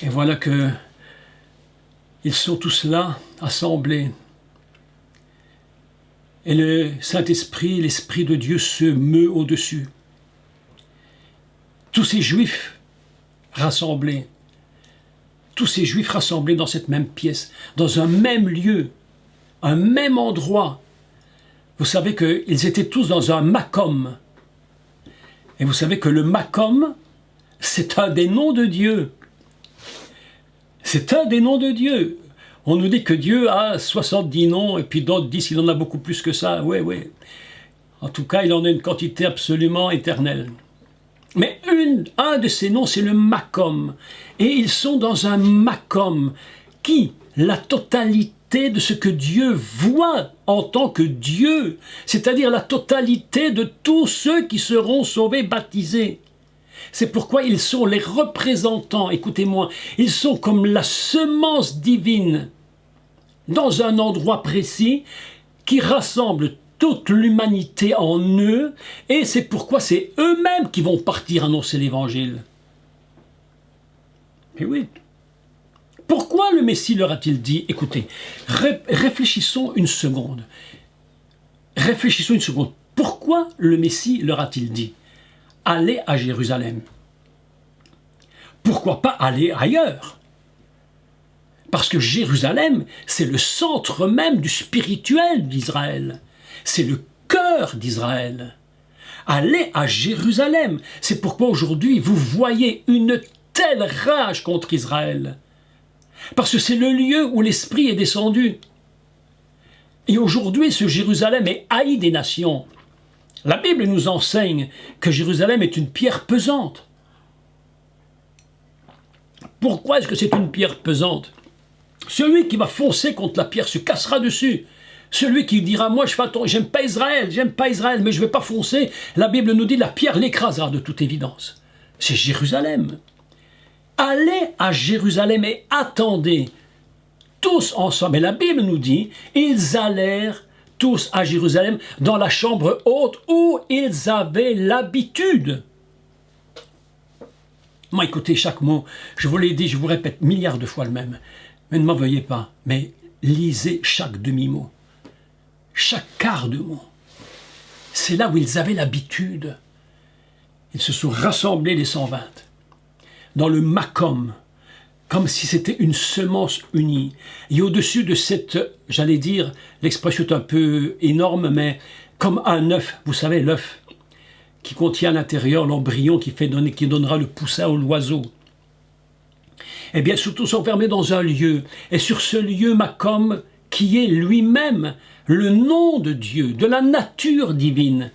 Et voilà que ils sont tous là, assemblés. Et le Saint-Esprit, l'Esprit de Dieu se meut au-dessus. Tous ces Juifs rassemblés, tous ces Juifs rassemblés dans cette même pièce, dans un même lieu, un même endroit. Vous savez qu'ils étaient tous dans un makom. Et vous savez que le makom, c'est un des noms de Dieu. C'est un des noms de Dieu. On nous dit que Dieu a 70 noms, et puis d'autres disent qu'il en a beaucoup plus que ça. Oui, oui. En tout cas, il en a une quantité absolument éternelle. Mais un de ces noms, c'est le makom. Et ils sont dans un makom qui, la totalité de ce que Dieu voit en tant que Dieu, c'est-à-dire la totalité de tous ceux qui seront sauvés, baptisés. C'est pourquoi ils sont les représentants, écoutez-moi, ils sont comme la semence divine dans un endroit précis qui rassemble toute l'humanité en eux, et c'est pourquoi c'est eux-mêmes qui vont partir annoncer l'évangile. Mais oui. Pourquoi le Messie leur a-t-il dit, écoutez, réfléchissons une seconde. Réfléchissons une seconde. Pourquoi le Messie leur a-t-il dit, allez à Jérusalem? Pourquoi pas aller ailleurs? Parce que Jérusalem, c'est le centre même du spirituel d'Israël. C'est le cœur d'Israël. Allez à Jérusalem. C'est pourquoi aujourd'hui, vous voyez une telle rage contre Israël. Parce que c'est le lieu où l'Esprit est descendu. Et aujourd'hui, ce Jérusalem est haï des nations. La Bible nous enseigne que Jérusalem est une pierre pesante. Pourquoi est-ce que c'est une pierre pesante? Celui qui va foncer contre la pierre se cassera dessus. Celui qui dira, moi je fais attention, j'aime pas Israël, mais je ne vais pas foncer. La Bible nous dit, la pierre l'écrasera de toute évidence. C'est Jérusalem. Allez à Jérusalem et attendez tous ensemble. Et la Bible nous dit, ils allèrent tous à Jérusalem dans la chambre haute où ils avaient l'habitude. Moi, écoutez chaque mot, je vous l'ai dit, je vous répète milliards de fois le même. Mais ne m'en veuillez pas, mais lisez chaque demi-mot, chaque quart de mot. C'est là où ils avaient l'habitude. Ils se sont rassemblés, les 120, dans le makom, comme si c'était une semence unie. Et au-dessus de cette, j'allais dire, l'expression est un peu énorme, mais comme un œuf, vous savez, l'œuf, qui contient à l'intérieur l'embryon qui donnera le poussin ou l'oiseau. Eh bien, surtout s'enfermer dans un lieu, et sur ce lieu makom, qui est lui-même le nom de Dieu, de la nature divine.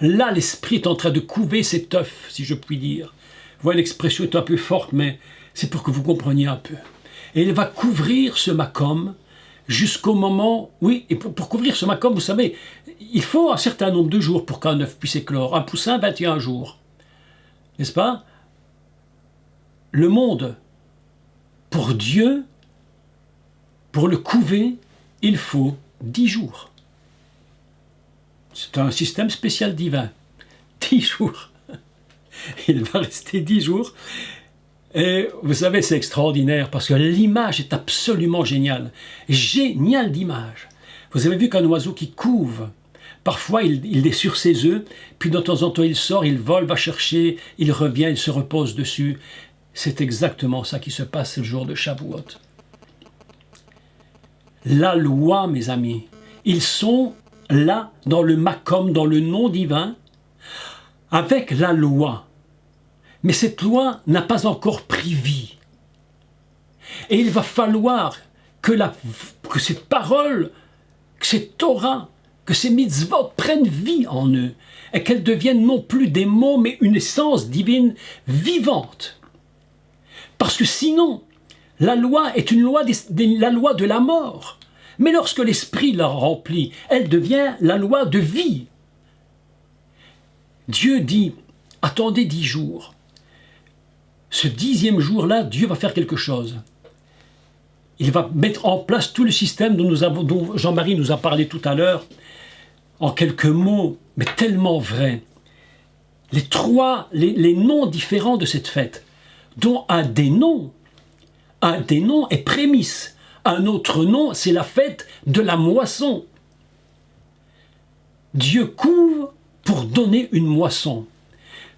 Là, l'Esprit est en train de couver cet œuf, si je puis dire. Vous voyez, l'expression est un peu forte, mais c'est pour que vous compreniez un peu. Et il va couvrir ce makom jusqu'au moment... Oui, et pour couvrir ce makom, vous savez, il faut un certain nombre de jours pour qu'un œuf puisse éclore. Un poussin, 21 jours. N'est-ce pas? Le monde, pour Dieu, pour le couver, il faut 10 jours. C'est un système spécial divin. 10 jours. Il va rester 10 jours. Et vous savez, c'est extraordinaire parce que l'image est absolument géniale. Géniale d'image. Vous avez vu qu'un oiseau qui couve, parfois il est sur ses œufs, puis de temps en temps il sort, il vole, va chercher, il revient, il se repose dessus. C'est exactement ça qui se passe le jour de Shavuot. La loi, mes amis, ils sont là dans le makom, dans le nom divin, avec la loi. Mais cette loi n'a pas encore pris vie. Et il va falloir que cette parole, que cette Torah, que ces mitzvot prennent vie en eux, et qu'elles deviennent non plus des mots, mais une essence divine vivante. Parce que sinon, la loi est une loi, la loi de la mort. Mais lorsque l'Esprit la remplit, elle devient la loi de vie. Dieu dit, attendez 10 jours. Ce 10e jour-là, Dieu va faire quelque chose. Il va mettre en place tout le système dont Jean-Marie nous a parlé tout à l'heure, en quelques mots, mais tellement vrai. Les noms différents de cette fête. dont un des noms est prémisse. Un autre nom, c'est la fête de la moisson. Dieu couvre pour donner une moisson.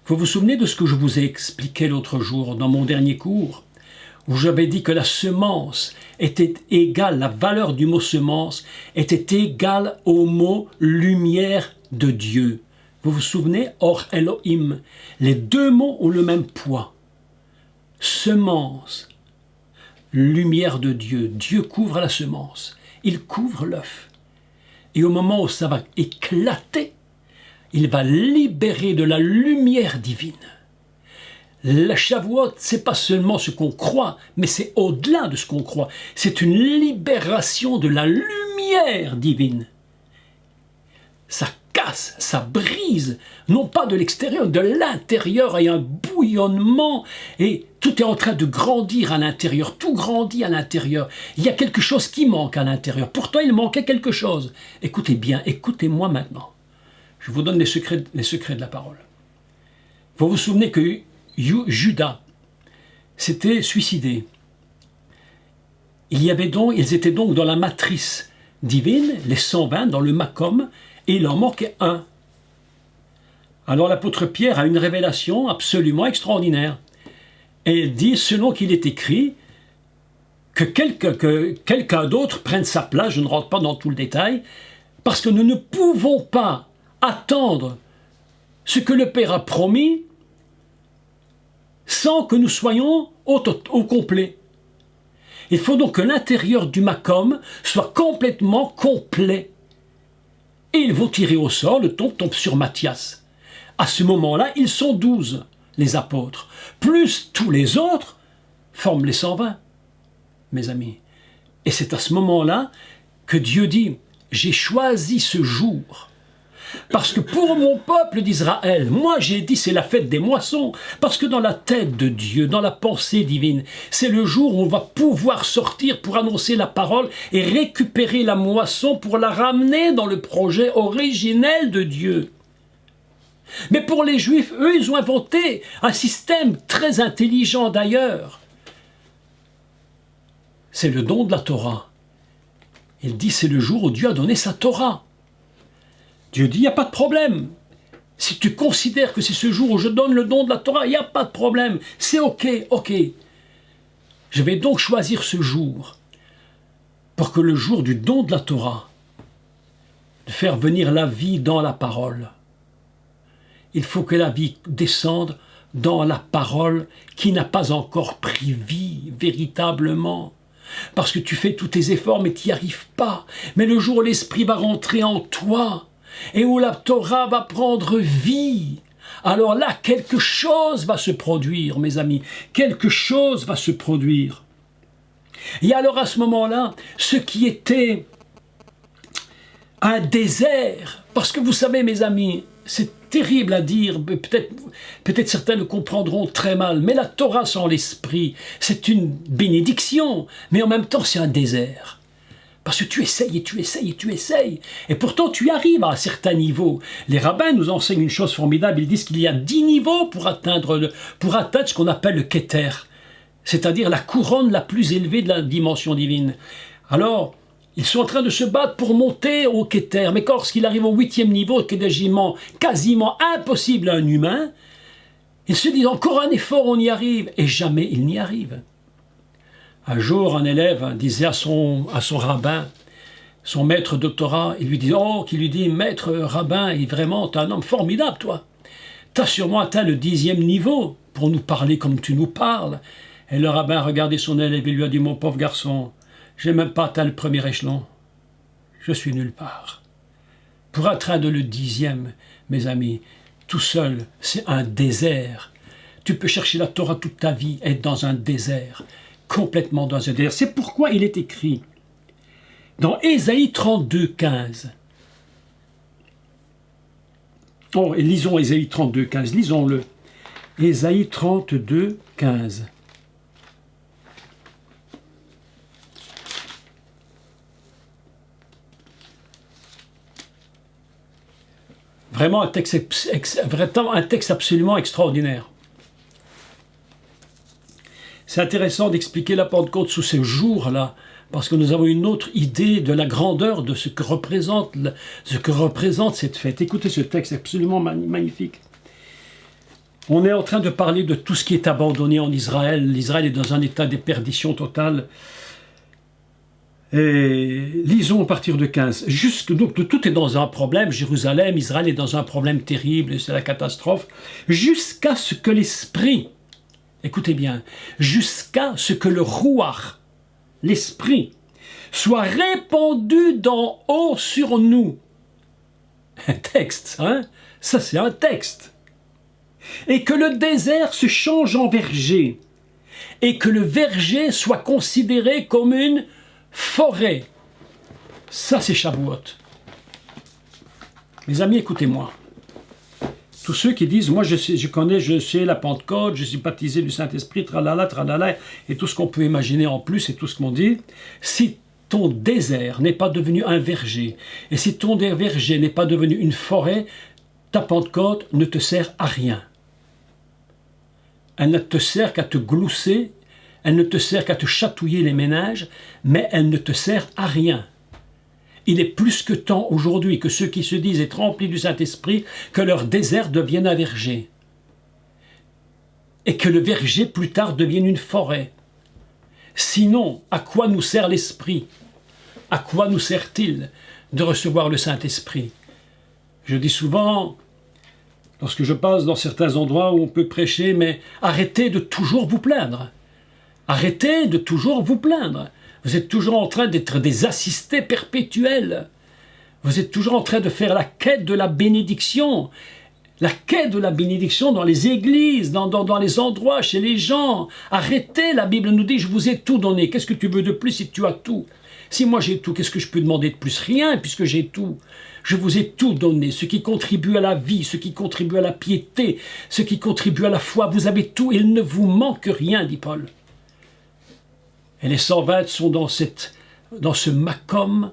Vous vous souvenez de ce que je vous ai expliqué l'autre jour dans mon dernier cours, où j'avais dit que la semence était égale, la valeur du mot semence était égale au mot lumière de Dieu. Vous vous souvenez? Or Elohim, les deux mots ont le même poids. Semence, lumière de Dieu. Dieu couvre la semence, il couvre l'œuf. Et au moment où ça va éclater, il va libérer de la lumière divine. La Shavuot, c'est pas seulement ce qu'on croit, mais c'est au-delà de ce qu'on croit. C'est une libération de la lumière divine. Ça casse, ça brise, non pas de l'extérieur, de l'intérieur, et un bouillonnement, et tout est en train de grandir à l'intérieur, tout grandit à l'intérieur. Il y a quelque chose qui manque à l'intérieur. Pourtant, il manquait quelque chose. Écoutez bien, écoutez-moi maintenant. Je vous donne les secrets de la parole. Vous vous souvenez que Judas s'était suicidé. Ils étaient donc dans la matrice divine, les 120 dans le Macom, et il en manquait un. Alors l'apôtre Pierre a une révélation absolument extraordinaire. Et il dit, selon qu'il est écrit, que quelqu'un d'autre prenne sa place, je ne rentre pas dans tout le détail, parce que nous ne pouvons pas attendre ce que le Père a promis sans que nous soyons au complet. Il faut donc que l'intérieur du Macom soit complètement complet. Et ils vont tirer au sort, le tombe sur Matthias. À ce moment-là, ils sont 12, les apôtres. Plus tous les autres forment les 120, mes amis. Et c'est à ce moment-là que Dieu dit, j'ai choisi ce jour. Parce que pour mon peuple d'Israël, moi j'ai dit c'est la fête des moissons, parce que dans la tête de Dieu, dans la pensée divine, c'est le jour où on va pouvoir sortir pour annoncer la parole et récupérer la moisson pour la ramener dans le projet originel de Dieu. Mais pour les Juifs, eux, ils ont inventé un système très intelligent d'ailleurs. C'est le don de la Torah. Il dit c'est le jour où Dieu a donné sa Torah. Dieu dit, il n'y a pas de problème. Si tu considères que c'est ce jour où je donne le don de la Torah, il n'y a pas de problème. C'est ok. Je vais donc choisir ce jour pour que le jour du don de la Torah, de faire venir la vie dans la parole, il faut que la vie descende dans la parole qui n'a pas encore pris vie véritablement. Parce que tu fais tous tes efforts mais tu n'y arrives pas. Mais le jour où l'Esprit va rentrer en toi, et où la Torah va prendre vie, alors là, quelque chose va se produire, mes amis. Quelque chose va se produire. Et alors à ce moment-là, ce qui était un désert, parce que vous savez, mes amis, c'est terrible à dire, peut-être certains le comprendront très mal, mais la Torah sans l'esprit, c'est une bénédiction, mais en même temps c'est un désert. Parce que tu essayes et tu essayes et tu essayes. Et pourtant, tu arrives à un certain niveau. Les rabbins nous enseignent une chose formidable. Ils disent qu'il y a 10 niveaux pour atteindre ce qu'on appelle le Keter. C'est-à-dire la couronne la plus élevée de la dimension divine. Alors, ils sont en train de se battre pour monter au Keter. Mais lorsqu'il arrive au 8e niveau, qui est quasiment impossible à un humain, ils se disent encore un effort, on y arrive. Et jamais ils n'y arrivent. Un jour, un élève disait à son rabbin, son maître de Torah, qui lui dit, maître rabbin, vraiment, t'es un homme formidable, toi. T'as sûrement atteint le 10e niveau pour nous parler comme tu nous parles. Et le rabbin regardait son élève et lui a dit, mon pauvre garçon, j'ai même pas atteint le premier échelon. Je suis nulle part. Pour atteindre le 10e, mes amis, tout seul, c'est un désert. Tu peux chercher la Torah toute ta vie, être dans un désert. Complètement dans un désert. C'est pourquoi il est écrit dans Ésaïe 32, 15. Oh, et lisons Ésaïe 32, 15. Lisons-le. Ésaïe 32, 15. Vraiment un texte absolument extraordinaire. C'est intéressant d'expliquer la Pentecôte sous ce jour-là, parce que nous avons une autre idée de la grandeur de ce que représente cette fête. Écoutez ce texte absolument magnifique. On est en train de parler de tout ce qui est abandonné en Israël. L'Israël est dans un état de perdition totale. Et lisons à partir de 15. Donc tout est dans un problème. Jérusalem, Israël est dans un problème terrible, c'est la catastrophe. Jusqu'à ce que l'esprit, écoutez bien, jusqu'à ce que le Ruach, l'esprit, soit répandu d'en haut sur nous. Un texte, hein? Ça c'est un texte. Et que le désert se change en verger. Et que le verger soit considéré comme une forêt. Ça c'est Shavuot. Mes amis, écoutez-moi. Tous ceux qui disent, moi je sais la Pentecôte, je suis baptisé du Saint-Esprit, tralala, tralala, et tout ce qu'on peut imaginer en plus, et tout ce qu'on dit, si ton désert n'est pas devenu un verger, et si ton verger n'est pas devenu une forêt, ta Pentecôte ne te sert à rien. Elle ne te sert qu'à te glousser, elle ne te sert qu'à te chatouiller les ménages, mais elle ne te sert à rien. Il est plus que temps aujourd'hui que ceux qui se disent être remplis du Saint-Esprit, que leur désert devienne un verger. Et que le verger plus tard devienne une forêt. Sinon, à quoi nous sert l'Esprit? À quoi nous sert-il de recevoir le Saint-Esprit? Je dis souvent, lorsque je passe dans certains endroits où on peut prêcher, mais arrêtez de toujours vous plaindre. Arrêtez de toujours vous plaindre. Vous êtes toujours en train d'être des assistés perpétuels. Vous êtes toujours en train de faire la quête de la bénédiction. La quête de la bénédiction dans les églises, dans les endroits, chez les gens. Arrêtez, la Bible nous dit, je vous ai tout donné. Qu'est-ce que tu veux de plus si tu as tout? Si moi j'ai tout, qu'est-ce que je peux demander de plus? Rien, puisque j'ai tout. Je vous ai tout donné, ce qui contribue à la vie, ce qui contribue à la piété, ce qui contribue à la foi. Vous avez tout, il ne vous manque rien, dit Paul. Et les 120 sont dans ce Makom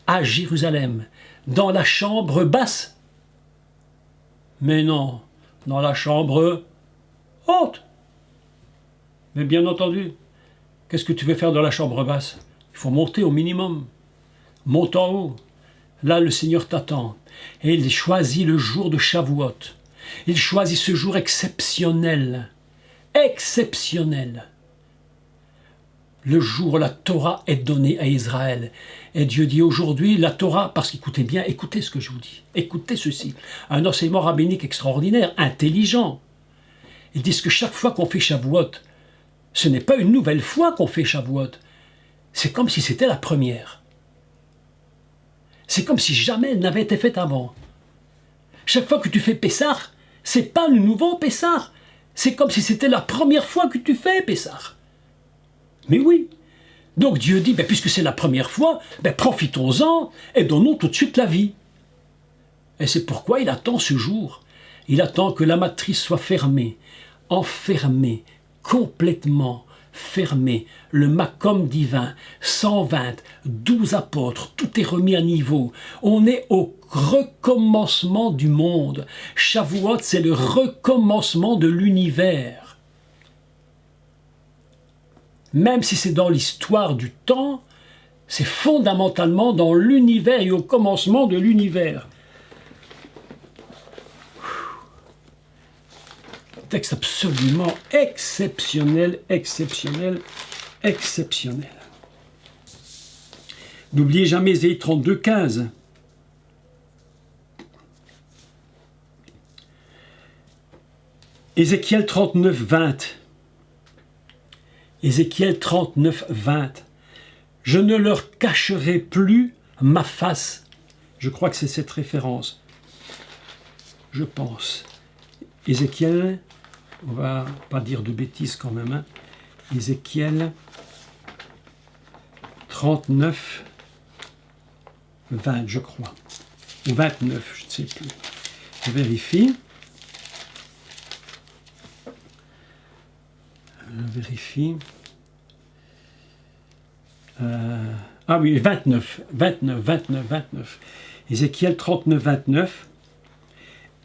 à Jérusalem, dans la chambre basse. Mais non, dans la chambre haute. Mais bien entendu, qu'est-ce que tu veux faire dans la chambre basse? Il faut monter au minimum. Monte en haut. Là, le Seigneur t'attend. Et il choisit le jour de Shavuot. Il choisit ce jour exceptionnel. Exceptionnel. Le jour où la Torah est donnée à Israël. Et Dieu dit aujourd'hui, la Torah, parce qu'écoutez bien, écoutez ce que je vous dis. Écoutez ceci. Un enseignement rabbinique extraordinaire, intelligent. Ils disent que chaque fois qu'on fait Shavuot, ce n'est pas une nouvelle fois qu'on fait Shavuot. C'est comme si c'était la première. C'est comme si jamais elle n'avait été faite avant. Chaque fois que tu fais Pessah, c'est pas le nouveau Pessah. C'est comme si c'était la première fois que tu fais Pessah. Mais oui. Donc Dieu dit, puisque c'est la première fois, profitons-en et donnons tout de suite la vie. Et c'est pourquoi il attend ce jour. Il attend que la matrice soit fermée, enfermée, complètement fermée. Le Makom divin, 120, 12 apôtres, tout est remis à niveau. On est au recommencement du monde. Shavuot, c'est le recommencement de l'univers. Même si c'est dans l'histoire du temps, c'est fondamentalement dans l'univers et au commencement de l'univers. Texte absolument exceptionnel, exceptionnel, exceptionnel. N'oubliez jamais Ésaïe 32, 15. Ézéchiel 39, 20. Ézéchiel 39, 20. Je ne leur cacherai plus ma face. Je crois que c'est cette référence. Je pense. Ézéchiel, on va pas dire de bêtises quand même. Hein. Ézéchiel 39, 20, je crois. Ou 29, je ne sais plus. Je vérifie. Je vérifie. Ah oui, 29. Ézéchiel 39, 29.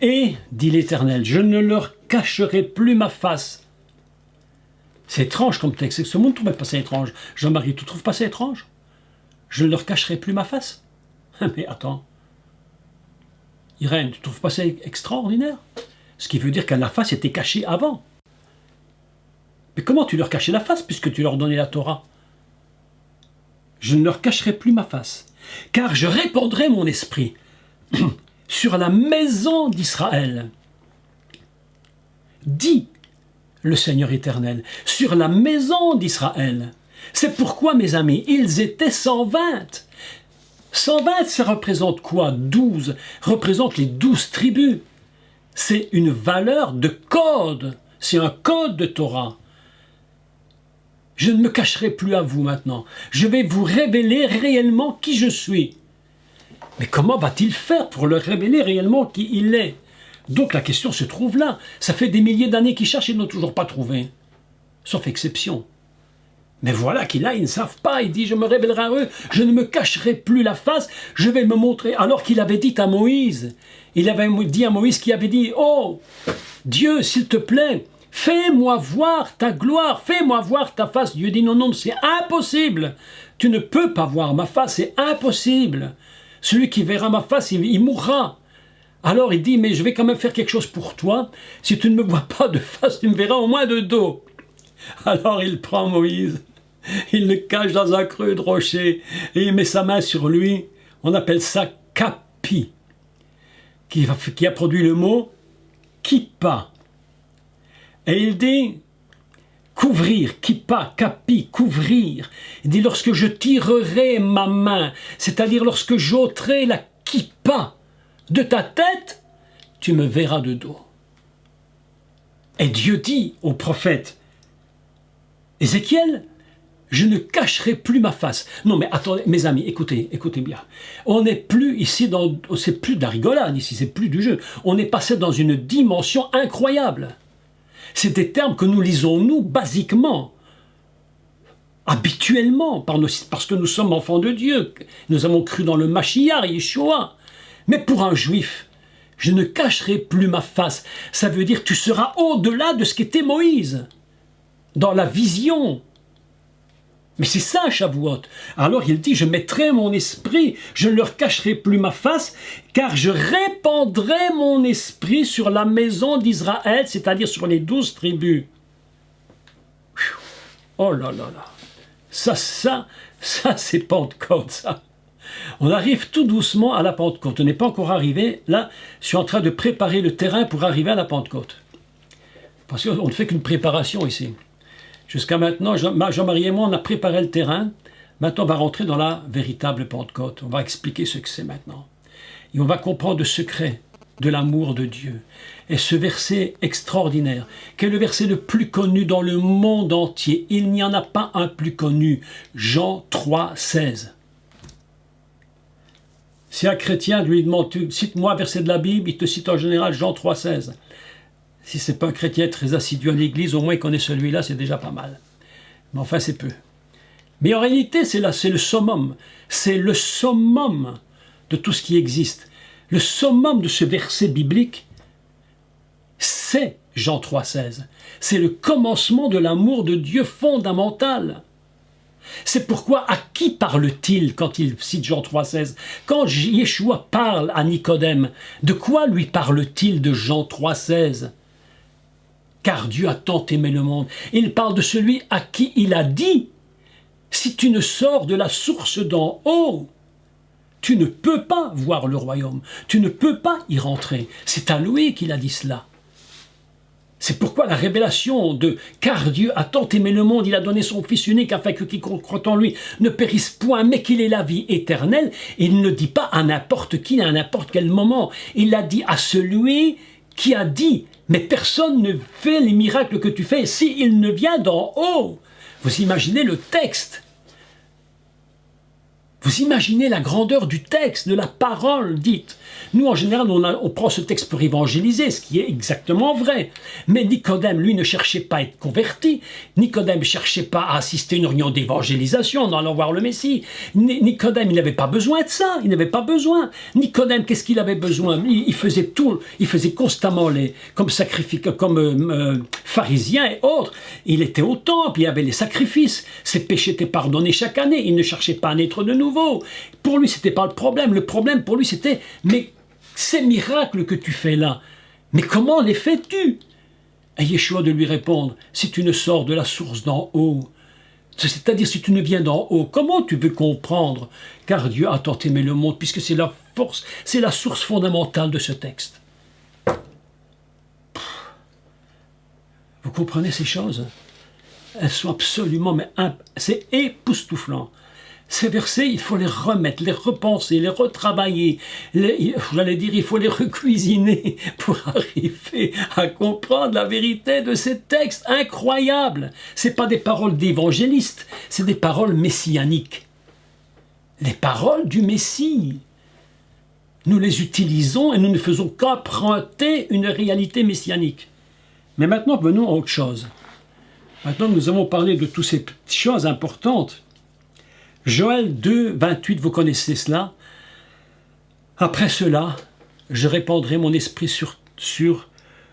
Et, dit l'Éternel, je ne leur cacherai plus ma face. C'est étrange comme texte. C'est que ce monde ne trouvait pas ça étrange. Jean-Marie, tu ne trouves pas ça étrange? Je ne leur cacherai plus ma face. Mais attends. Irène, tu ne trouves pas ça extraordinaire? Ce qui veut dire que la face était cachée avant. Mais comment tu leur cachais la face puisque tu leur donnais la Torah? Je ne leur cacherai plus ma face, car je répandrai mon esprit sur la maison d'Israël. Dit le Seigneur éternel, sur la maison d'Israël. C'est pourquoi, mes amis, ils étaient 120. 120, ça représente quoi? 12, représente les 12 tribus. C'est une valeur de code, c'est un code de Torah. Je ne me cacherai plus à vous maintenant. Je vais vous révéler réellement qui je suis. Mais comment va-t-il faire pour leur révéler réellement qui il est? Donc la question se trouve là. Ça fait des milliers d'années qu'ils cherchent et ils n'ont toujours pas trouvé. Sauf exception. Mais voilà qu'ils là, ils ne savent pas. Il dit, je me révélerai à eux. Je ne me cacherai plus la face. Je vais me montrer. Alors qu'il avait dit à Moïse. Il avait dit à Moïse qui avait dit, oh, Dieu, s'il te plaît, fais-moi voir ta gloire, fais-moi voir ta face. Dieu dit, non, non, c'est impossible. Tu ne peux pas voir ma face, c'est impossible. Celui qui verra ma face, il mourra. Alors il dit, mais je vais quand même faire quelque chose pour toi. Si tu ne me vois pas de face, tu me verras au moins de dos. Alors il prend Moïse, il le cache dans un creux de rocher et il met sa main sur lui. On appelle ça kapi, qui a produit le mot kippa. Et il dit, couvrir, kippa, kapi, couvrir. Il dit, lorsque je tirerai ma main, c'est-à-dire lorsque j'ôterai la kippa de ta tête, tu me verras de dos. Et Dieu dit au prophète Ézéchiel, je ne cacherai plus ma face. Non mais attendez, mes amis, écoutez bien. On n'est plus ici c'est plus de la rigolade ici, c'est plus du jeu. On est passé dans une dimension incroyable. C'est des termes que nous lisons, nous, basiquement, habituellement, parce que nous sommes enfants de Dieu. Nous avons cru dans le Mashiach, Yeshua. Mais pour un juif, je ne cacherai plus ma face. Ça veut dire tu seras au-delà de ce qu'était Moïse, dans la vision. Mais c'est ça, Shavuot. Alors il dit, je mettrai mon esprit, je ne leur cacherai plus ma face, car je répandrai mon esprit sur la maison d'Israël, c'est-à-dire sur les 12 tribus. Oh là là là. Ça c'est Pentecôte, ça. On arrive tout doucement à la Pentecôte. On n'est pas encore arrivé. Là, je suis en train de préparer le terrain pour arriver à la Pentecôte. Parce qu'on ne fait qu'une préparation ici. Jusqu'à maintenant, Jean-Marie et moi, on a préparé le terrain. Maintenant, on va rentrer dans la véritable Pentecôte. On va expliquer ce que c'est maintenant. Et on va comprendre le secret de l'amour de Dieu. Et ce verset extraordinaire, qui est le verset le plus connu dans le monde entier. Il n'y en a pas un plus connu. Jean 3, 16. Si un chrétien lui demande, cite-moi un verset de la Bible, il te cite en général Jean 3, 16. Si ce n'est pas un chrétien très assidu à l'église, au moins il connaît celui-là, c'est déjà pas mal. Mais enfin, c'est peu. Mais en réalité, c'est le summum. C'est le summum de tout ce qui existe. Le summum de ce verset biblique, c'est Jean 3, 16. C'est le commencement de l'amour de Dieu fondamental. C'est pourquoi à qui parle-t-il quand il cite Jean 3, 16? Quand Yeshua parle à Nicodème, de quoi lui parle-t-il de Jean 3, 16? Car Dieu a tant aimé le monde. Il parle de celui à qui il a dit, si tu ne sors de la source d'en haut, tu ne peux pas voir le royaume, tu ne peux pas y rentrer. C'est à lui qu'il a dit cela. C'est pourquoi la révélation de « Car Dieu a tant aimé le monde, il a donné son Fils unique afin que quiconque croit en lui ne périsse point, mais qu'il ait la vie éternelle », il ne dit pas à n'importe qui, à n'importe quel moment. Il l'a dit à celui qui a dit « Mais personne ne fait les miracles que tu fais s'il ne vient d'en haut ». Vous imaginez le texte. Vous imaginez la grandeur du texte, de la parole dite. Nous, en général, on prend ce texte pour évangéliser, ce qui est exactement vrai. Mais Nicodème, lui, ne cherchait pas à être converti. Nicodème ne cherchait pas à assister à une réunion d'évangélisation en allant voir le Messie. Nicodème, il n'avait pas besoin de ça. Il n'avait pas besoin. Nicodème, qu'est-ce qu'il avait besoin? Il faisait tout. Il faisait constamment comme pharisien et autres. Il était au temple, il y avait les sacrifices. Ses péchés étaient pardonnés chaque année. Il ne cherchait pas à naître de nouveau. Pour lui, c'était pas le problème. Le problème pour lui, c'était mais ces miracles que tu fais là, mais comment les fais-tu? Et Yeshua de lui répondre, si tu ne sors de la source d'en haut, c'est-à-dire si tu ne viens d'en haut, comment tu veux comprendre? Car Dieu a tant aimé le monde, puisque c'est la force, c'est la source fondamentale de ce texte. Vous comprenez ces choses? Elles sont absolument, mais c'est époustouflant. Ces versets, il faut les remettre, les repenser, les retravailler. J'allais dire, il faut les recuisiner pour arriver à comprendre la vérité de ces textes incroyables. Ce n'est pas des paroles d'évangélistes, c'est des paroles messianiques. Les paroles du Messie. Nous les utilisons et nous ne faisons qu'emprunter une réalité messianique. Mais maintenant, venons à autre chose. Maintenant que nous avons parlé de toutes ces petites choses importantes, Joël 2, 28, vous connaissez cela. Après cela, je répandrai mon esprit sur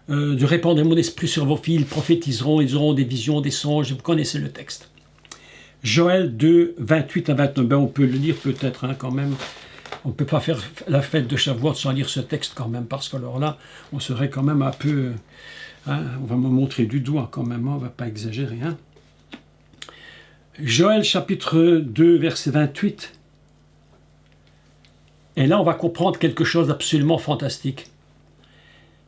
vos filles, ils prophétiseront, ils auront des visions, des songes, vous connaissez le texte. Joël 2, 28 à 29, ben on peut le lire peut-être quand même. On ne peut pas faire la fête de Shavuot sans lire ce texte quand même, parce que alors là, on serait quand même un peu... on va me montrer du doigt quand même, on ne va pas exagérer. Joël chapitre 2, verset 28. Et là, on va comprendre quelque chose d'absolument fantastique.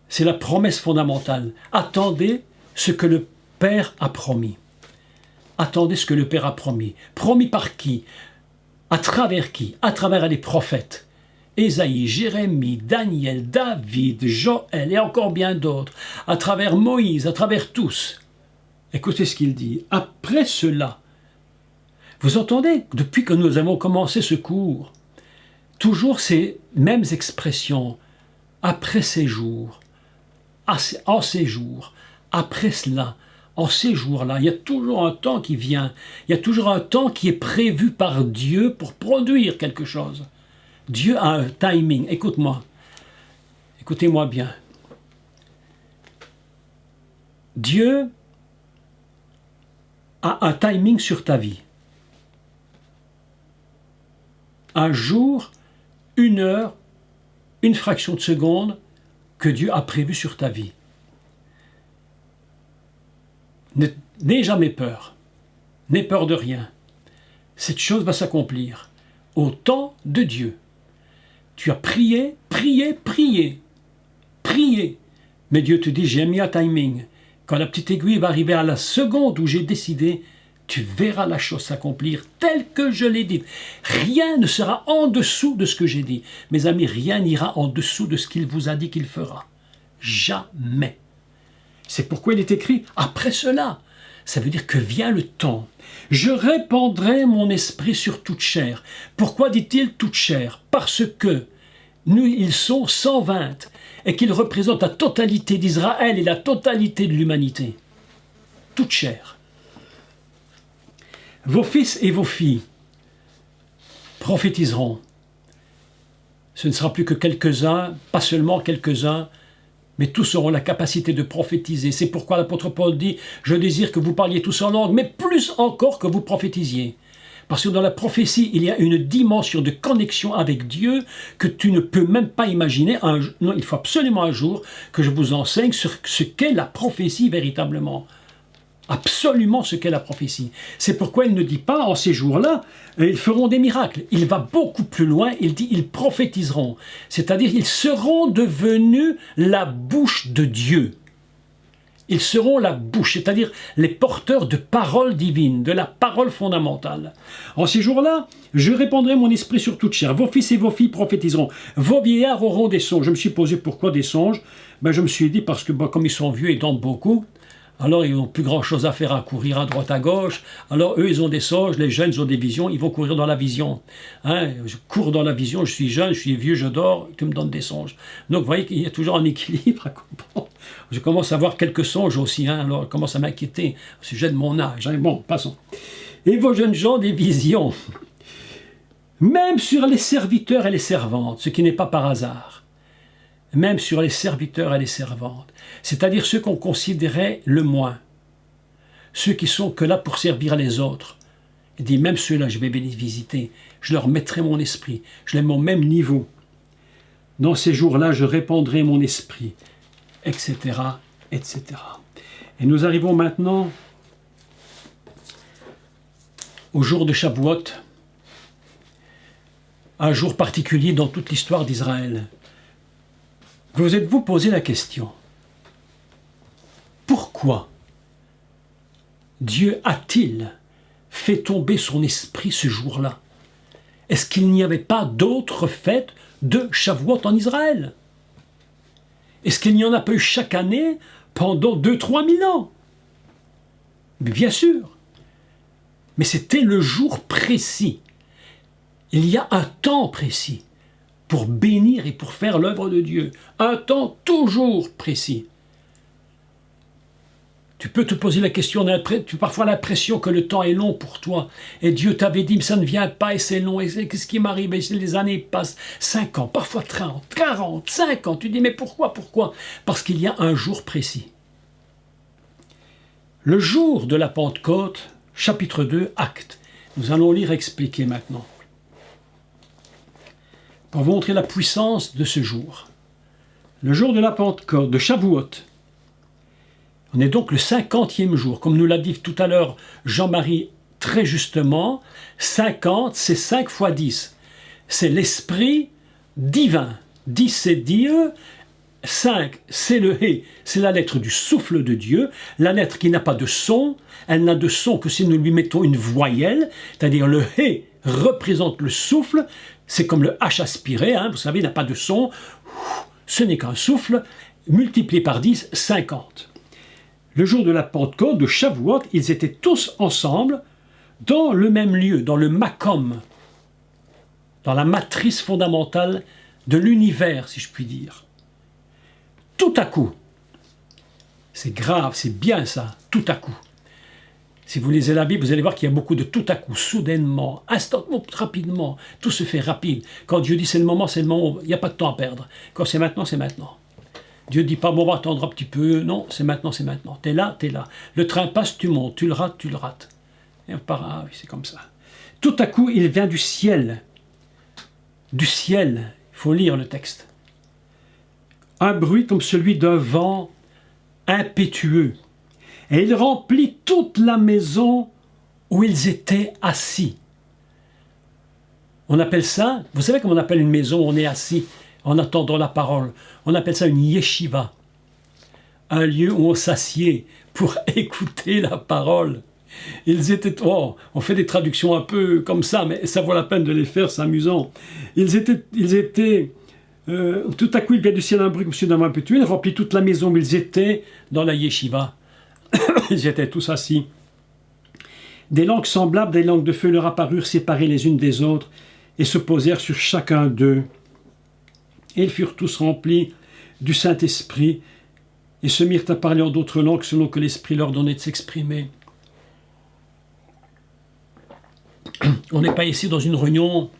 C'est la promesse fondamentale. Attendez ce que le Père a promis. Attendez ce que le Père a promis. Promis par qui? À travers qui? À travers les prophètes. Ésaïe, Jérémie, Daniel, David, Joël et encore bien d'autres. À travers Moïse, à travers tous. Écoutez ce qu'il dit. Après cela, vous entendez, depuis que nous avons commencé ce cours, toujours ces mêmes expressions. Après ces jours, en ces jours, après cela, en ces jours-là, il y a toujours un temps qui vient. Il y a toujours un temps qui est prévu par Dieu pour produire quelque chose. Dieu a un timing. Écoute-moi. Écoutez-moi bien. Dieu a un timing sur ta vie. Un jour, une heure, une fraction de seconde que Dieu a prévu sur ta vie. N'aie jamais peur. N'aie peur de rien. Cette chose va s'accomplir au temps de Dieu. Tu as prié, prié, prié, prié. Mais Dieu te dit, j'ai mis un timing. Quand la petite aiguille va arriver à la seconde où j'ai décidé, tu verras la chose s'accomplir telle que je l'ai dit. Rien ne sera en dessous de ce que j'ai dit. Mes amis, rien n'ira en dessous de ce qu'il vous a dit qu'il fera. Jamais. C'est pourquoi il est écrit « après cela ». Ça veut dire que vient le temps. Je répandrai mon esprit sur toute chair. Pourquoi dit-il toute chair? Parce que ils sont 120 et qu'ils représentent la totalité d'Israël et la totalité de l'humanité. Toute chair. Vos fils et vos filles prophétiseront. Ce ne sera plus que quelques-uns, pas seulement quelques-uns, mais tous auront la capacité de prophétiser. C'est pourquoi l'apôtre Paul dit « Je désire que vous parliez tous en langue, mais plus encore que vous prophétisiez. » Parce que dans la prophétie, il y a une dimension de connexion avec Dieu que tu ne peux même pas imaginer. Non, il faut absolument un jour que je vous enseigne sur ce qu'est la prophétie véritablement. Absolument ce qu'est la prophétie. C'est pourquoi il ne dit pas en ces jours-là, ils feront des miracles. Il va beaucoup plus loin, il dit ils prophétiseront. C'est-à-dire ils seront devenus la bouche de Dieu. Ils seront la bouche, c'est-à-dire les porteurs de paroles divines, de la parole fondamentale. En ces jours-là, je répandrai mon esprit sur toute chair. Vos fils et vos filles prophétiseront. Vos vieillards auront des songes. Je me suis posé pourquoi des songes? Je me suis dit parce que comme ils sont vieux et dorment beaucoup, Alors ils n'ont plus grand chose à faire à courir à droite à gauche. Alors eux ils ont des songes, les jeunes ils ont des visions, ils vont courir dans la vision. Hein, je cours dans la vision, je suis jeune, je suis vieux, je dors, tu me donnes des songes. Donc vous voyez qu'il y a toujours un équilibre à comprendre. Je commence à avoir quelques songes aussi, hein, alors je commence à m'inquiéter au sujet de mon âge. Hein. Bon, passons. Et vos jeunes gens des visions, même sur les serviteurs et les servantes, ce qui n'est pas par hasard, même sur les serviteurs et les servantes, c'est-à-dire ceux qu'on considérait le moins, ceux qui sont que là pour servir les autres. Il dit, même ceux-là, je vais les visiter, je leur mettrai mon esprit, je les mets au même niveau. Dans ces jours-là, je répandrai mon esprit, etc., etc. Et nous arrivons maintenant au jour de Shavuot, un jour particulier dans toute l'histoire d'Israël. Vous êtes-vous posé la question, pourquoi Dieu a-t-il fait tomber son esprit ce jour-là? Est-ce qu'il n'y avait pas d'autres fêtes de Shavuot en Israël? Est-ce qu'il n'y en a pas eu chaque année pendant 2-3 000 ans? Bien sûr. Mais c'était le jour précis. Il y a un temps précis pour bénir et pour faire l'œuvre de Dieu. Un temps toujours précis. Tu peux te poser la question, tu as parfois l'impression que le temps est long pour toi. Et Dieu t'avait dit, mais ça ne vient pas et c'est long. Et qu'est-ce qui m'arrive? Et les années passent 5 ans, parfois 30, 40, 50. Tu dis, mais pourquoi? Parce qu'il y a un jour précis. Le jour de la Pentecôte, chapitre 2, Actes. Nous allons lire et expliquer maintenant. Pour vous montrer la puissance de ce jour. Le jour de la Pentecôte, de Shavuot. On est donc le 50e jour. Comme nous l'a dit tout à l'heure Jean-Marie très justement, 50 c'est 5 fois 10. C'est l'esprit divin. 10 c'est Dieu, 5 c'est le Hé, c'est la lettre du souffle de Dieu, la lettre qui n'a pas de son, elle n'a de son que si nous lui mettons une voyelle, c'est-à-dire le Hé représente le souffle, c'est comme le H aspiré, hein, vous savez, il n'a pas de son, ce n'est qu'un souffle, multiplié par 10, 50. Le jour de la Pentecôte, de Shavuot, ils étaient tous ensemble dans le même lieu, dans le Makom, dans la matrice fondamentale de l'univers, si je puis dire. Tout à coup, c'est grave, c'est bien ça, tout à coup. Si vous lisez la Bible, vous allez voir qu'il y a beaucoup de tout à coup, soudainement, instantanément, rapidement, tout se fait rapide. Quand Dieu dit c'est le moment, il n'y a pas de temps à perdre. Quand c'est maintenant, c'est maintenant. Dieu ne dit pas, bon, on va attendre un petit peu. Non, c'est maintenant, c'est maintenant. T'es là, t'es là. Le train passe, tu montes. Tu le rates, tu le rates. Et on part, ah oui, c'est comme ça. Tout à coup, il vient du ciel. Du ciel. Il faut lire le texte. Un bruit comme celui d'un vent impétueux. Et il remplit toute la maison où ils étaient assis. On appelle ça, vous savez comment on appelle une maison où on est assis en attendant la parole? On appelle ça une yeshiva, un lieu où on s'assied pour écouter la parole. Ils étaient, oh, on fait des traductions un peu comme ça, mais ça vaut la peine de les faire, c'est amusant. Ils étaient tout à coup il vient du ciel un bruit comme celui d'un vent impétueux, il remplit toute la maison où ils étaient dans la yeshiva. Ils étaient tous assis. Des langues semblables, des langues de feu leur apparurent séparées les unes des autres et se posèrent sur chacun d'eux. Et ils furent tous remplis du Saint-Esprit et se mirent à parler en d'autres langues selon que l'Esprit leur donnait de s'exprimer. On n'est pas ici dans une réunion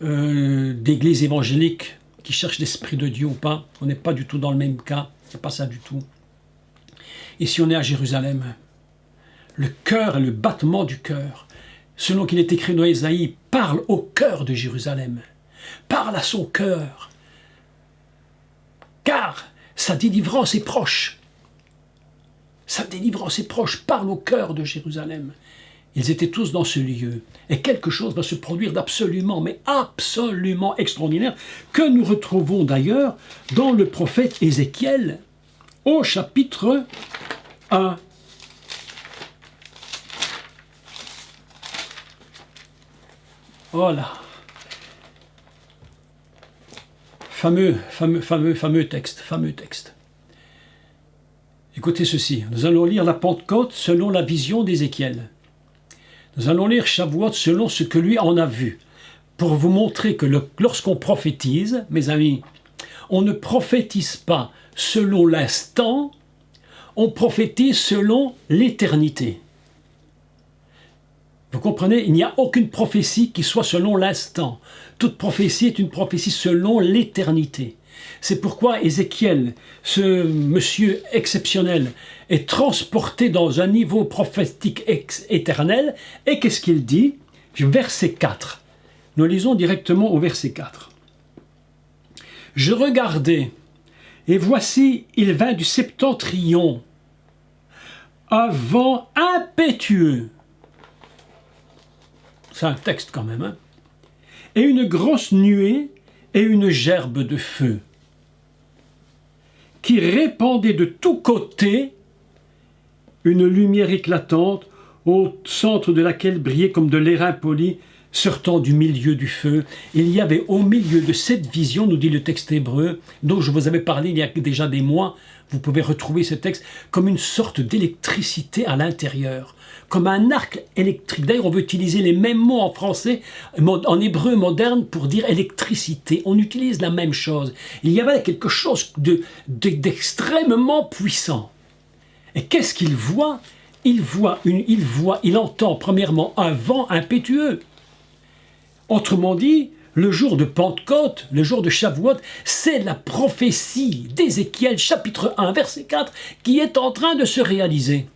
d'église évangélique qui cherche l'Esprit de Dieu ou pas. On n'est pas du tout dans le même cas. C'est pas ça du tout. Ici, on est à Jérusalem. Le cœur et le battement du cœur, selon qu'il est écrit dans Ésaïe, parle au cœur de Jérusalem. Parle à son cœur. Car sa délivrance est proche. Sa délivrance est proche. Parle au cœur de Jérusalem. Ils étaient tous dans ce lieu. Et quelque chose va se produire d'absolument, mais absolument extraordinaire, que nous retrouvons d'ailleurs dans le prophète Ézéchiel, au chapitre 1. Voilà. Fameux texte. Écoutez ceci, nous allons lire la Pentecôte selon la vision d'Ézéchiel. Nous allons lire Shavuot selon ce que lui en a vu, pour vous montrer que lorsqu'on prophétise, mes amis, on ne prophétise pas selon l'instant, on prophétise selon l'éternité. Vous comprenez? Il n'y a aucune prophétie qui soit selon l'instant. Toute prophétie est une prophétie selon l'éternité. C'est pourquoi Ézéchiel, ce monsieur exceptionnel, est transporté dans un niveau prophétique éternel. Et qu'est-ce qu'il dit? Verset 4. Nous lisons directement au verset 4. « Je regardais, et voici, il vint du septentrion, un vent impétueux. » C'est un texte quand même, hein? « Et une grosse nuée et une gerbe de feu, qui répandait de tous côtés une lumière éclatante, au centre de laquelle brillait comme de l'airain poli, sortant du milieu du feu. Il y avait au milieu de cette vision, nous dit le texte hébreu, dont je vous avais parlé il y a déjà des mois, vous pouvez retrouver ce texte, comme une sorte d'électricité à l'intérieur, comme un arc électrique. D'ailleurs, on veut utiliser les mêmes mots en français, en hébreu moderne, pour dire électricité. On utilise la même chose. Il y avait quelque chose d'extrêmement puissant. Et qu'est-ce qu'il voit? Il entend premièrement un vent impétueux. Autrement dit, le jour de Pentecôte, le jour de Shavuot, c'est la prophétie d'Ézéchiel, chapitre 1, verset 4, qui est en train de se réaliser.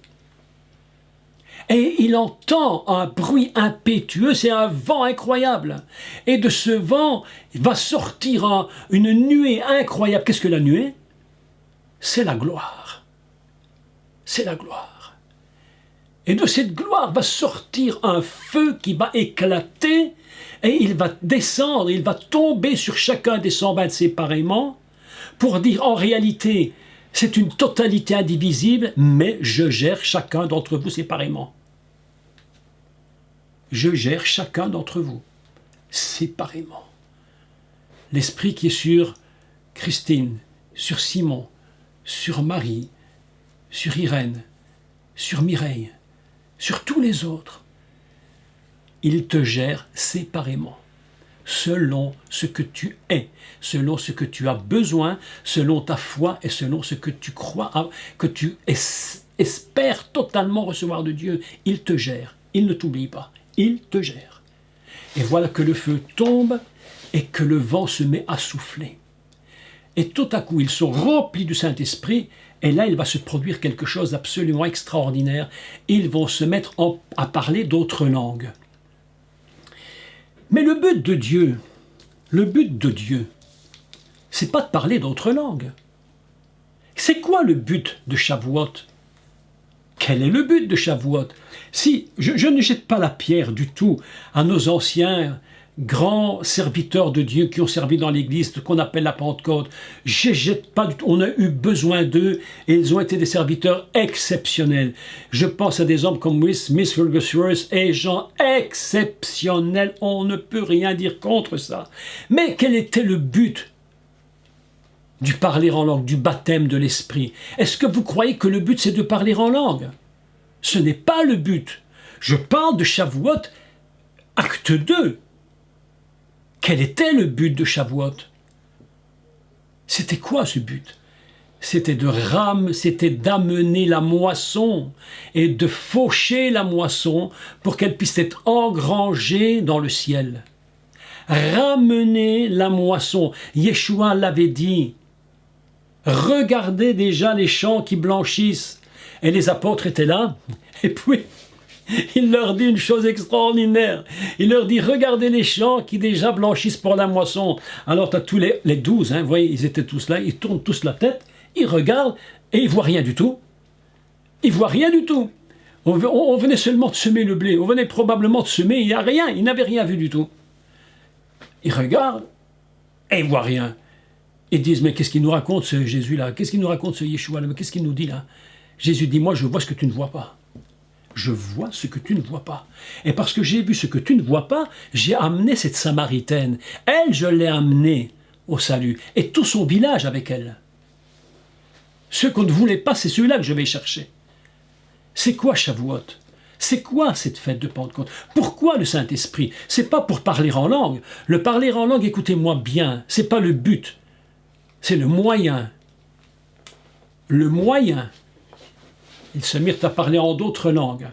Et il entend un bruit impétueux, c'est un vent incroyable. Et de ce vent, il va sortir une nuée incroyable. Qu'est-ce que la nuée? C'est la gloire. C'est la gloire. Et de cette gloire va sortir un feu qui va éclater, et il va descendre, il va tomber sur chacun des 120 séparément, pour dire en réalité, c'est une totalité indivisible, mais je gère chacun d'entre vous séparément. Je gère chacun d'entre vous séparément. L'esprit qui est sur Christine, sur Simon, sur Marie, sur Irène, sur Mireille, sur tous les autres, il te gère séparément, selon ce que tu es, selon ce que tu as besoin, selon ta foi et selon ce que tu crois, que tu espères totalement recevoir de Dieu. Il te gère, il ne t'oublie pas, il te gère. Et voilà que le feu tombe et que le vent se met à souffler. Et tout à coup, ils sont remplis du Saint-Esprit, et là, il va se produire quelque chose d'absolument extraordinaire. Ils vont se mettre à parler d'autres langues. Mais le but de Dieu, c'est pas de parler d'autres langues. C'est quoi le but de Shavuot? Quel est le but de Shavuot? Si je ne jette pas la pierre du tout à nos anciens grands serviteurs de Dieu qui ont servi dans l'Église, ce qu'on appelle la Pentecôte, je jette pas du tout. On a eu besoin d'eux et ils ont été des serviteurs exceptionnels. Je pense à des hommes comme Smith Wigglesworth et gens exceptionnels. On ne peut rien dire contre ça. Mais quel était le but du parler en langue, du baptême de l'Esprit? Est-ce que vous croyez que le but c'est de parler en langue? Ce n'est pas le but. Je parle de Shavuot, acte 2. Quel était le but de Shavuot? C'était quoi ce but? C'était d'amener la moisson et de faucher la moisson pour qu'elle puisse être engrangée dans le ciel. Ramener la moisson. Yeshua l'avait dit. Regardez déjà les champs qui blanchissent. Et les apôtres étaient là. Et puis, il leur dit une chose extraordinaire. Il leur dit, regardez les champs qui déjà blanchissent pour la moisson. Alors tu as tous les 12, hein, vous voyez, ils étaient tous là, ils tournent tous la tête, ils regardent et ils voient rien du tout. Ils voient rien du tout. On venait seulement de semer le blé, on venait probablement de semer, il n'y a rien, ils n'avaient rien vu du tout. Ils regardent et ils voient rien. Ils disent, mais qu'est-ce qu'il nous raconte ce Jésus-là? Qu'est-ce qu'il nous raconte ce Yeshua-là? Qu'est-ce qu'il nous dit là? Jésus dit, moi je vois ce que tu ne vois pas. Je vois ce que tu ne vois pas. Et parce que j'ai vu ce que tu ne vois pas, j'ai amené cette Samaritaine. Elle, je l'ai amenée au salut. Et tout son village avec elle. Ceux qu'on ne voulait pas, c'est ceux-là que je vais chercher. C'est quoi Shavuot? C'est quoi cette fête de Pentecôte? Pourquoi le Saint-Esprit? C'est pas pour parler en langue. Le parler en langue, écoutez-moi bien, c'est pas le but. C'est le moyen. Le moyen. Ils se mirent à parler en d'autres langues.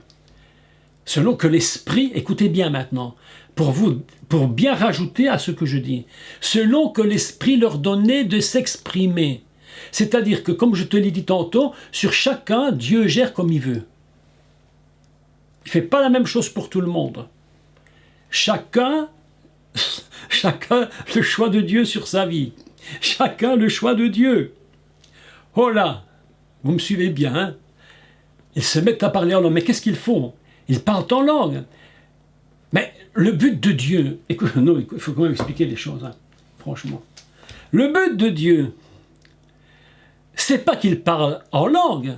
Selon que l'Esprit, écoutez bien maintenant, pour bien rajouter à ce que je dis, selon que l'Esprit leur donnait de s'exprimer. C'est-à-dire que, comme je te l'ai dit tantôt, sur chacun, Dieu gère comme il veut. Il ne fait pas la même chose pour tout le monde. Chacun le choix de Dieu sur sa vie. Chacun le choix de Dieu. Oh là, vous me suivez bien, hein? Ils se mettent à parler en langue. Mais qu'est-ce qu'ils font? Ils parlent en langue. Mais le but de Dieu... Écoute, non, il faut quand même expliquer les choses, hein, franchement. Le but de Dieu, c'est pas qu'il parle en langue.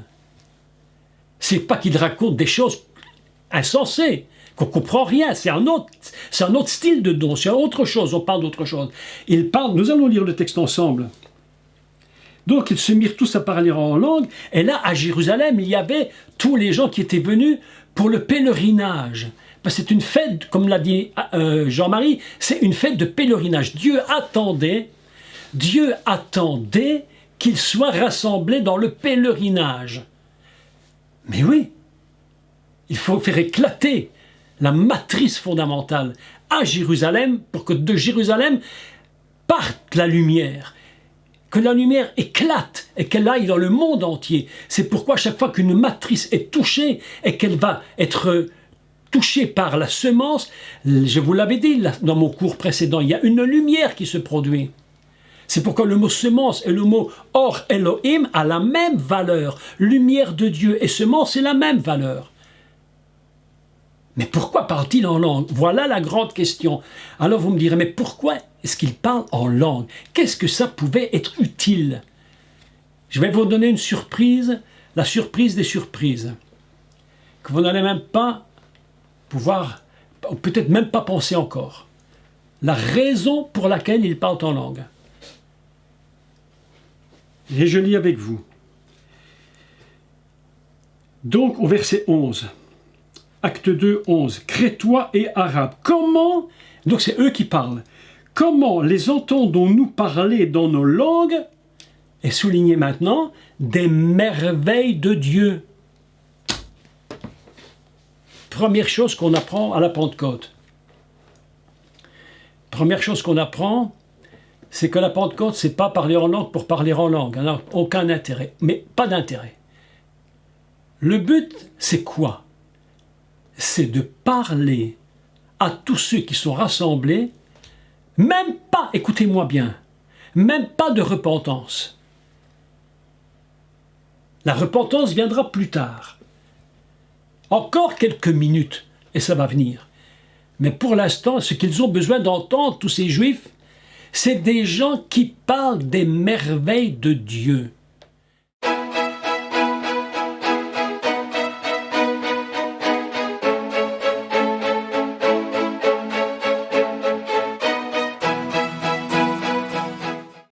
C'est pas qu'il raconte des choses insensées, qu'on ne comprend rien. C'est un autre style de don, c'est autre chose, on parle d'autre chose. Il parle, nous allons lire le texte ensemble. Donc ils se mirent tous à parler en langue, et là à Jérusalem, il y avait tous les gens qui étaient venus pour le pèlerinage. Parce que c'est une fête, comme l'a dit Jean-Marie, c'est une fête de pèlerinage. Dieu attendait qu'ils soient rassemblés dans le pèlerinage. Mais oui, il faut faire éclater la matrice fondamentale à Jérusalem pour que de Jérusalem parte la lumière. Que la lumière éclate et qu'elle aille dans le monde entier. C'est pourquoi chaque fois qu'une matrice est touchée et qu'elle va être touchée par la semence, je vous l'avais dit dans mon cours précédent, il y a une lumière qui se produit. C'est pourquoi le mot semence et le mot or Elohim a la même valeur. Lumière de Dieu et semence, c'est la même valeur. Mais pourquoi parle-t-il en langue? Voilà la grande question. Alors vous me direz, mais pourquoi est-ce qu'il parle en langue? Qu'est-ce que ça pouvait être utile? Je vais vous donner une surprise, la surprise des surprises, que vous n'allez même pas pouvoir, peut-être même pas penser encore. La raison pour laquelle il parle en langue. Et je lis avec vous. Donc au verset 11. Acte 2, 11. Crétois et Arabes. Comment, donc c'est eux qui parlent, comment les entendons-nous parler dans nos langues, et souligné maintenant, des merveilles de Dieu? Première chose qu'on apprend à la Pentecôte. Première chose qu'on apprend, c'est que la Pentecôte, c'est pas parler en langue pour parler en langue. Alors, aucun intérêt, mais pas d'intérêt. Le but, c'est quoi? C'est de parler à tous ceux qui sont rassemblés, même pas, écoutez-moi bien, même pas de repentance. La repentance viendra plus tard. Encore quelques minutes, et ça va venir. Mais pour l'instant, ce qu'ils ont besoin d'entendre, tous ces Juifs, c'est des gens qui parlent des merveilles de Dieu.